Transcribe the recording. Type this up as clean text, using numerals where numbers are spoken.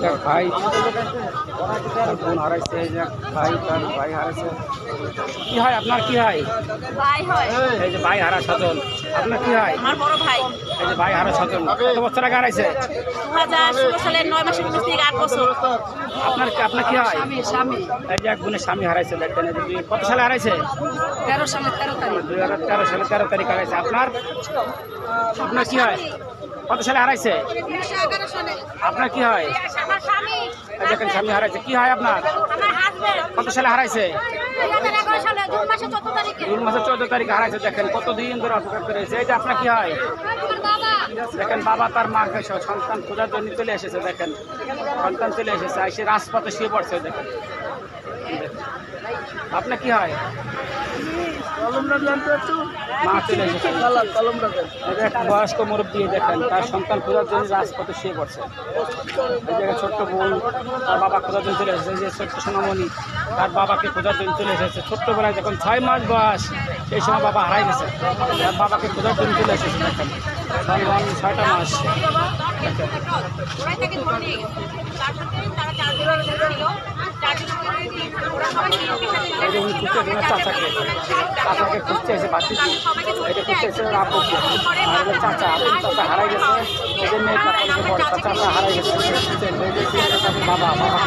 এক ভাই বোন হারাইছে, এক ভাই তার ভাই হারাইছে। কি হয় আপনার, কি হয়? ভাই হয়। এই যে ভাই হারা স্বজন, আপনার কি হয়? আমার বড় ভাই। এই যে ভাই হারা স্বজন, কত বছর আগে হারাইছে? 2016 সালের 9 মাসের 19 থেকে 8 বছর। আপনার আপনার কি হয়? স্বামী এই যে এক বোনের স্বামী হারাইছে, দেখেন এই যে কত সালে হারাইছে? 13 সালে 13 তারিখ। 2013 সালে 13 তারিখ হারাইছে। আপনার আপনার কি হয়? কত সালে হারাইছে? 11 সালে। আপনার কি হয়? আমার স্বামী। এই দেখেন স্বামী হারাইছে। কি হয় আপনার? আমার হাজবেন্ড। কত সালে হারাইছে? 2011 সালে জুন মাসের 14 তারিখে। জুন মাসের 14 তারিখে হারাইছে। দেখেন কতদিন ধরে অপেক্ষা করেছে। এই যে আপনার কি হয়? আমার বাবা। দেখেন বাবা তার মাকে সন্তান খোঁজার জন্য চলে এসেছে। দেখেন সন্তান চলে এসেছে, এসে রাজপথে শুয়ে পড়ছে। দেখেন আপনার কি হয়? মা চলে এসেছে। এই যে এক বয়স্ক মুরব্বী, দেখেন তার সন্তান খোঁজার জন্য রাজপথে শুয়ে পড়ছে। এই জায়গায় ছোট্ট বোন তার বাবা খোঁজার জন্য চলে এসেছে। যে ছোট্ট সোনামণি তার বাবাকে খোঁজার জন্য চলে এসেছে। ছোট্টবেলায় যখন 6 মাস বয়স, সেই সময় বাবা হারাই গেছে। তার বাবাকে খোঁজার জন্য চলে এসেছে। দেখেন 6টা মাস। দেখেন ওরাই তাকে ধরে নিয়ে গেছে। তার সাথে তারা 4 জন ছিল। 4 জন ওরা সবাই এই যে উনি খুঁজতে এসেছে চাচাকে, চাচাকে খুঁজতে এসে বাচ্চি, এটা খুঁজতে এসে ওর আব্বুকে। আর হলো চাচা, চাচা হারাই গেছে। এই যে মেয়েটা কলেজে পড়ে, চাচা হারাই গেছে। বাবা বাবা